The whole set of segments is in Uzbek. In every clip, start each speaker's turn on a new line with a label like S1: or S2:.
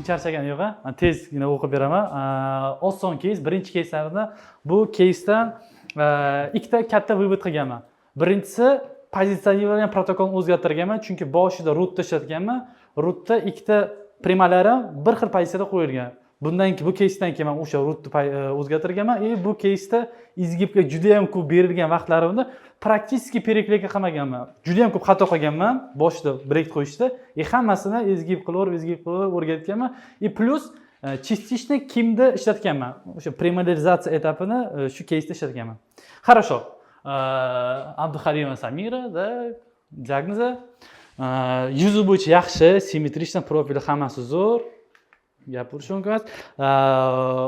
S1: charchagani yo'q, men tezgina o'qib beraman. Oson keys, birinchi keyslarni bu keysdan ikkita katta vывод qilganman. Birinchisi pozitsionirovание protokolini o'zgartirganman, chunki boshida rootda ishlatganman. Rootda ikkita primalari bir xil pozitsiyada qo'yilgan. Bundan keyin bu keysdan keyin men o'sha rootni o'zgartirganman. Bu keysda izgibga juda ham ko'p berilgan vaqtlarimda praktik переклейка qilmaganman. Juda ham ko'p xato qilganman boshida breyk qo'yishda. Hammasini izgib qilib o'rgatganman. Plus частично kimda ishlatganman. O'sha primalizatsiya etapini shu keysda ishlatganman. Хорошо. Abduxalimova Samira da diagnoza yuzi bo'yicha yaxshi, simmetrichna profili hammasi zo'r. Gapirish mumkin emas.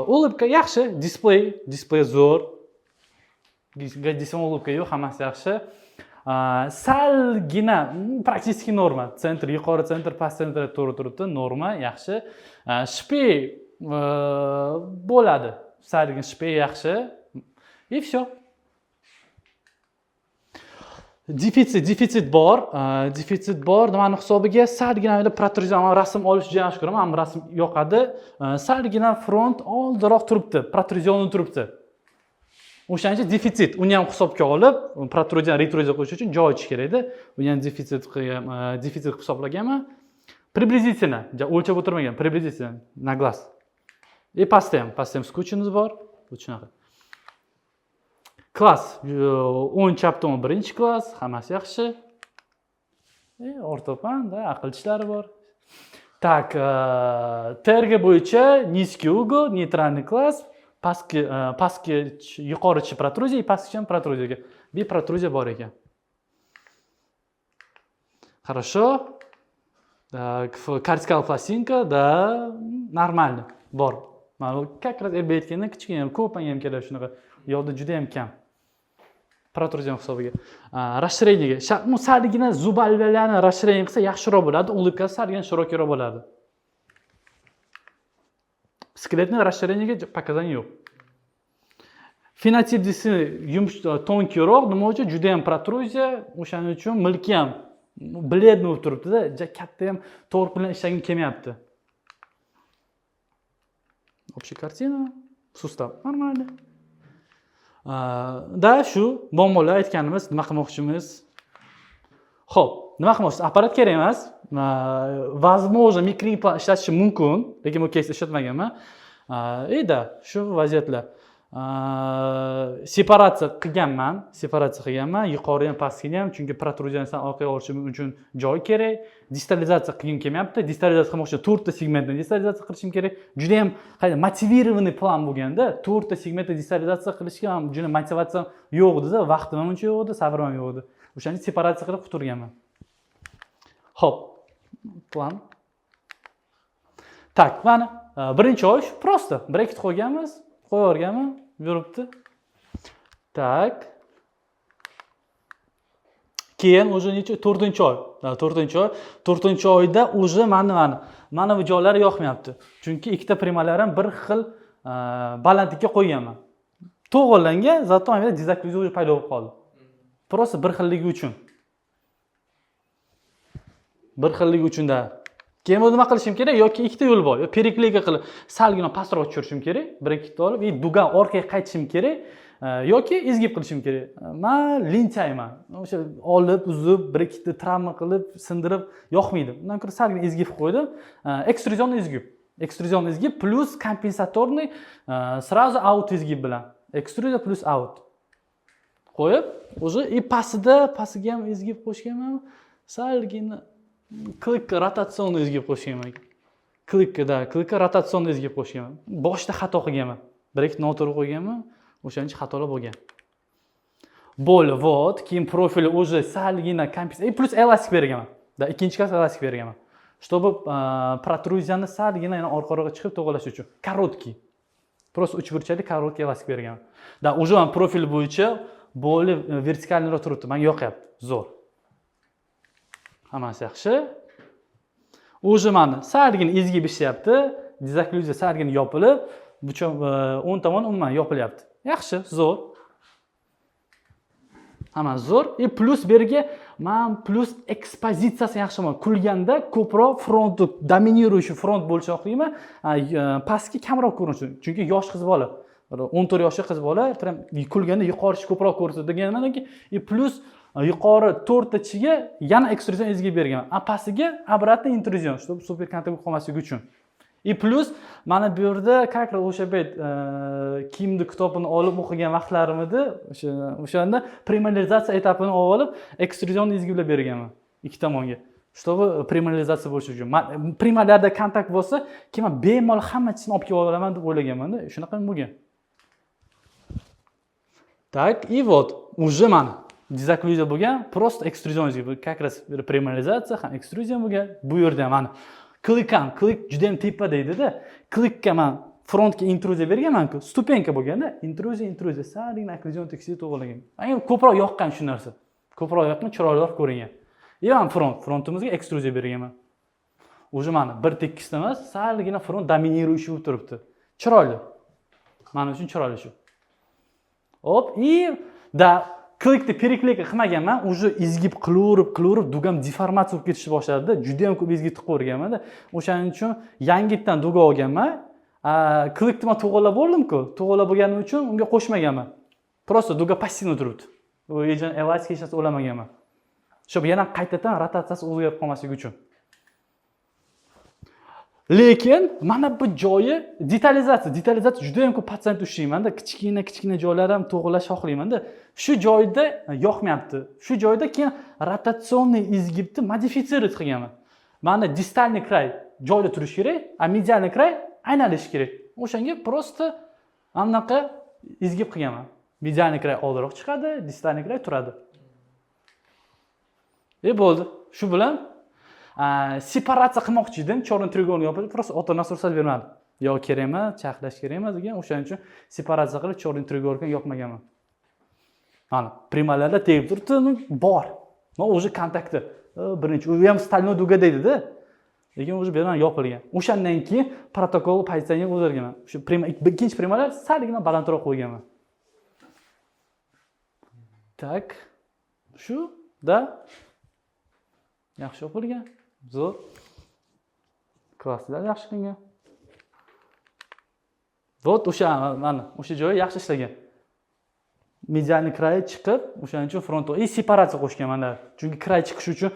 S1: Ulыбка yaxshi, displey zo'r. Desam ulыбка yo'q, hammasi yaxshi. Salgina praktik norma. Sentr, yuqori sentr, past sentr to'g'ri turibdi, norma yaxshi. Shpi bo'ladi. Salgina shpi yaxshi. И всё. Defitsit bor. Nimani hisobiga salgina protruzion rasm olish juda yaxshi ko'raman. Ham rasm yoqadi. Salgina front oldiroq turibdi, protruzion turibdi. O'shaning uchun defitsit uni ham hisobga olib, protruzion retruzion qo'yish uchun joy ochish kerak edi. Uni ham defitsit hisoblaganman. Приблизительно, o'lchab o'tirmagan, приблизительно на глаз. И pastda ham skuchimiz bor. Bu shunaqa. Klass, o'ng chap tomon birinchi klass, hammasi yaxshi. Ortopanda, aql tishlari bor. Tak, terga bo'yicha низкий угол, нейтральный klass, pastki yuqorichi protruziya, pastki ham protruziyaga. Bir protruziya bor ekan. Хорошо. Кортикal plastinka da нормально bor. Mana как раз aytganda kichkina ham ko'p ham keladi shunaqa. Yo'lda juda ham kam. Protruzion hisobiga. Расширениеga, salgina zub alveolarni расширение qilsa yaxshiroq bo'ladi, ulыбкасы salgina shirokroq bo'ladi. Skeletni расширениеga показаний yo'q. Fenotip desi tonkroq, nima uchun juda ham protruziya, o'shaning uchun milki ham бледный bo'lib turibdi-da, katta ham tork bilan ishlagim kelmayapti. Общая картина, sustав нормально. Da shu muammolar aytganimiz, nima qilmoqchimiz? Xo'p, nima qilmoqchimiz? Apparat kerak emas. Возможно, mikroimplant ishlatish mumkin, lekin bu keysda ishlatmaganman. Da shu vaziyatlar. Separatsiya qilganman, yuqori ham pastga ham, chunki protruziyani orqaga olish uchun joy kerak. Distalizatsiya qilgim kelmayapti. Distalizatsiya qilmoqchi 4 ta segmentni distalizatsiya qilishim kerak. Juda ham motivirованный plan bo'lganda 4 ta segmentni distalizatsiya qilishga ham juda motivatsiyam yo'q edi, vaqtim ham uncha yo'q edi, sabrim ham yo'q edi. O'shani separatsiya qilib quturganman. Xo'p, plan. Tak, mana birinchi oy prosta bracket qo'yganmiz, qo'yorganman, yuribdi. Tak. Keyin o'zi necha 4-oy. 4-oy oyda o'zi mana bu joylari yoqmayapti. Chunki ikkita primalarim bir xil balandlikka qo'yganman. To'g'rilangan, zato ham dezakklyuziya paydo bo'lib qoldi. Prosta bir xilligi uchun. Bir xilligi uchun-da. Keyin nima qilishim kerak? Yoki ikkita yo'l bor. Yo переклейка qilib salgina pastroq tushirishim kerak, bracketni olib, dugan orqaga qaytishim kerak. Yoki izgib qilishim kerak. Men linchayman. O'sha olib, uzib, bracketni travma qilib, sindirib yoqmaydi. Undan ko'ra salgina izgib qo'ydim. Ekstruzyon izgib plus kompensatorniy сразу out izgib bilan. Ekstruziya plus out. Qo'yib, o'zi pastiga ham izgib qo'shganman. Salgina klikka rotatsion izgib qo'shganman. Klikka rotatsion izgib qo'shganman. Boshda xato qilganman. Bracket noto'g'ri qo'yganman. O'shaning uchun xatolar bo'lgan. Bo'ldi, вот, keyin profili уже salgina kompensatsiya plus elastik berganman. Ikkinchi klass elastik berganman. Чтобы protruziyani salgina yana orqaroqqa chiqib to'g'rilash uchun. Korotkий. Просто uchburchakli korotkий elastik berganman. Уже ham profil bo'yicha bo'lib vertikalniroq turibdi. Menga yoqyapti. Zo'r. Hammasi yaxshi. Уже mana salgina ezgib ishlayapti. Dezakklyuziya salgina yopilib, o'ng tomon umuman yopilyapti. Yaxshi, zo'r. Hammasi zo'r. Plus berga man plus ekspozitsiyasi yaxshiman. Kulganda ko'proq fronti domiнирующий front bo'lishini xohlayman. Pastki kamroq ko'rinishi. Chunki yosh qiz bola. 14 yoshli qiz bola prям kulganda yuqori ko'proq ko'rsatgandan keyin plus yuqori to'rttachiga yana ekstruzion ezgib berganman. Pastiga обратно intruzion, чтобы super kontakt bo'lib qolmasligi uchun. И plus mana bu yerda как раз o'sha payt kimni kitobini olib o'qigan vaqtlarimda o'shanda primarizatsiya etapini olib ekstruzion ezgiblab berganman ikki tomonga. Чтобы primarizatsiya bo'lishi uchun. Primarlarda kontakt bo'lsa, keyin men bemalol hammasini olib kelib olaman deb o'ylaganman-da. Shunaqa bo'lgan. Так, и вот, уже mana dizakluzия bo'lgan, просто ekstruzion ezgib. Как раз primarizatsiya ham ekstruzion bo'lgan. Bu yerda mana klik juda ham tepa deydi-da. Klikka men frontga intruziya berganman-ku, stupenka bo'lganda, intruziya saligina okkluzion tekstga to'g'rilagan. Menga ko'proq yoqqan shu narsa. Ko'proq yoqqan, chiroyliroq ko'ringan. Ham frontimizga ekstruziya berganman. Уже mana bir tekisda emas, saligina front domiнирующий bo'lib turibdi. Chiroyli. Men uchun chiroyli shu. Hop, и da klikni переклейка qilmaganman, уже izgib qilaverib dugam deformatsiya bo'lib ketishni boshladi-da. Juda ham ko'p izgib tiqib o'rganman-da. O'shaning uchun yangitdan duga olganman. Klikni men to'g'rilab bo'ldim-ku. To'g'rilab bo'lganim uchun unga qo'shmaganman. Просто duga passivni turibdi. U evaziga hech narsa o'lamaganman. Чтобы yana qaytadan rotatsiyasi o'zgarib qolmasligi uchun. Lekin mana bu joyi detalizatsiya juda ham ko'p patsent ushlayman-da, kichkina joylar ham to'g'rilash xohlayman-da. Shu joyda yoqmayapti. Shu joyda keyin rotatsionni izgibni modifitsировать qilganman. Mana distalniy kray joyda turishi kerak, a medialniy kray aylanishi kerak. O'shanga просто anaqa izgib qilganman. Medialniy kray oldinroq chiqadi, distalniy kray turadi. Bo'ldi. Shu bilan separatsiya qilmoqchi edim, chorni trigonga yopib, просто o'tirmas ruxsat bermadi. Yo kerak emas, chaqlash kerak emas degan, o'shaning uchun separatsiya qilib chorni trigorga yopmaganman. Mana primalarda tegib turibdi, bor. Men o'zi kontaktda. Birinchi u ham stальной duga deydi-da. Lekin o'zi bu yerdan yopilgan. O'shandan keyin protokol pozitsiyani o'zgarganman. Shu ikkinchi primalar saligina balandroq qo'yganman. Tak. Shu da yaxshi yopilgan. Zo'r. Klasslar yaxshi qilingan. Вот mana o'sha joyi yaxshi ishlagan. Medialniy kray chiqib, o'shaning uchun frontal separatsiya qo'shganman-da. Chunki kray chiqish uchun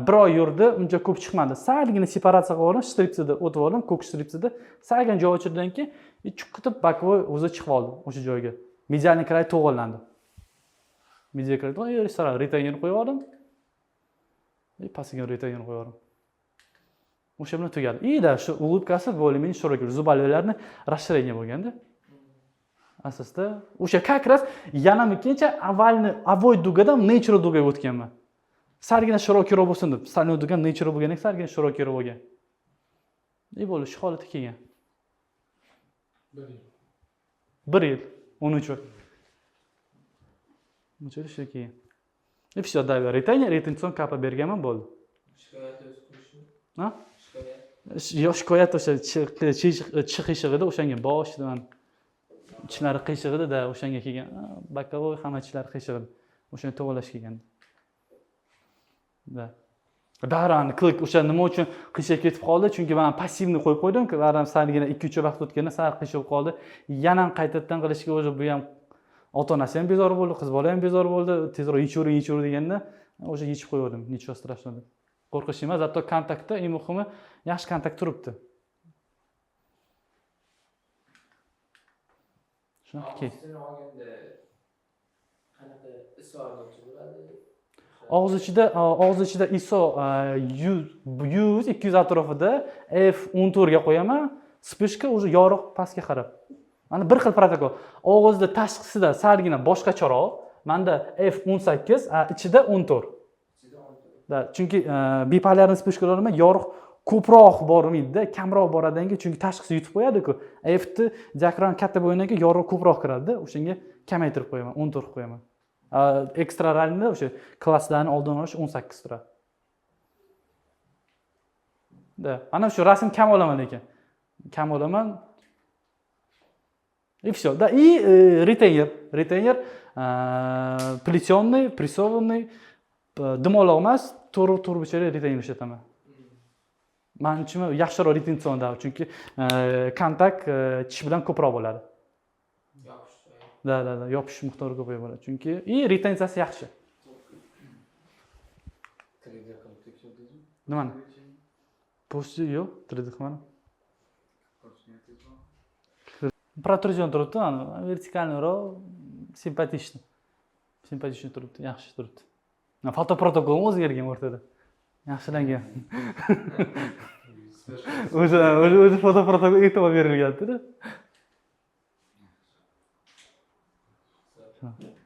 S1: bir oy yurdi, uncha ko'p chiqmadi. Saligina separatsiya qilib oldim, stripsida o'tib oldim, ko'k stripsida. Saligina joy ochirdan keyin chiqib bokovoy o'zi chiqib oldi o'sha joyga. Medialniy kray to'g'rilandi. Medialniy kray to'g'rildi, retainer qo'yib oldim. Pastiga retainer qo'yib oldim. O'sha bilan tugadi. Da shu ulubkasi более-менее широкий, zuballarni расширение bo'lganda. Asosda o'sha как раз yanamikincha avoid dugadan natural dugaga o'tganman. Sargina shirokiyroq bo'lsin deb, stальной dugan natural bo'lgandek sargina shirokiyroq bo'lgan. Bo'ldi, shu holatga kelgan. 1 yil, 13 oy. Buncha shu keyin. Все, да, retension kapa berganman, bo'ldi.
S2: Shikoyat o'z qilishmi?
S1: Ha? Shikoyat o'sha chiqishig'ida o'shanga boshidan ichlari qiyshig'ida o'shanga kelgan. Bakovoy hamma ichlari qiyshig'ida. O'shani to'g'rilash kelgan. Da. Baran klik o'sha nima uchun qiyshib ketib qoldi? Chunki men passivni qo'yib qo'ydim-ku, baran saligina 2-3 vaqt o'tganda sal qiyshib qoldi. Yana qaytadan qilishga o'zi bu ham ota-onasi ham bezor bo'ldi, qiz bola ham bezor bo'ldi. Tezroq yechur deganda o'sha yechib qo'ydim. Nechta strashno deb. Qo'rqish emas, hatto kontaktda eng muhimi yaxshi kontakt turibdi. Shunaqa keyin.
S2: Qanaqa isoatchi bo'ladi?
S1: Og'iz ichida ISO 100-200 atrofida F14 ga qo'yaman. Spishka o'zi yorug' pastga qarab. Mana bir xil protokol. Og'izda tashqisida salgina boshqacharoq. Menda F18, ichida 14. Chunki bipolarni spishkalarga yorug' ko'proq bormaydi-da, kamroq boradan keyin chunki tashqisi yutib qo'yadi-ku. F'ni diafragma katta bo'lgandan keyin yorug' ko'proq kiradi-da, o'shanga kamaytirib qo'yaman, 14 qilib qo'yaman. Ekstraralni o'sha klasslarni oldin olish 18 turadi. Da, ana shu rasm kam olaman lekin. Kam olaman. И все. Да, и рetainer, плетенный, прессованный, dumaloq emas, to'rtburchakli retenil ishlataman. Menimcha yaxshiroq retensiyonda, chunki kontakt tish bilan ko'proq bo'ladi.
S2: Yopish.
S1: Da, yopish miqdori ko'proq bo'ladi. Chunki retensiyasi yaxshi.
S3: 3D qilib tekshirdingizmi?
S1: Nimani? Posti yo'q, 3D qilmadim. Protruzsion turibdi, mana vertikalniroq, simpatичный. Simpatичный turibdi, yaxshi turibdi. Fotoprotokolim o'zgargan o'rtada. Yaxshilangan. O'zi fotoprotokol e'tibor berilgan-da.
S3: Yaxshi.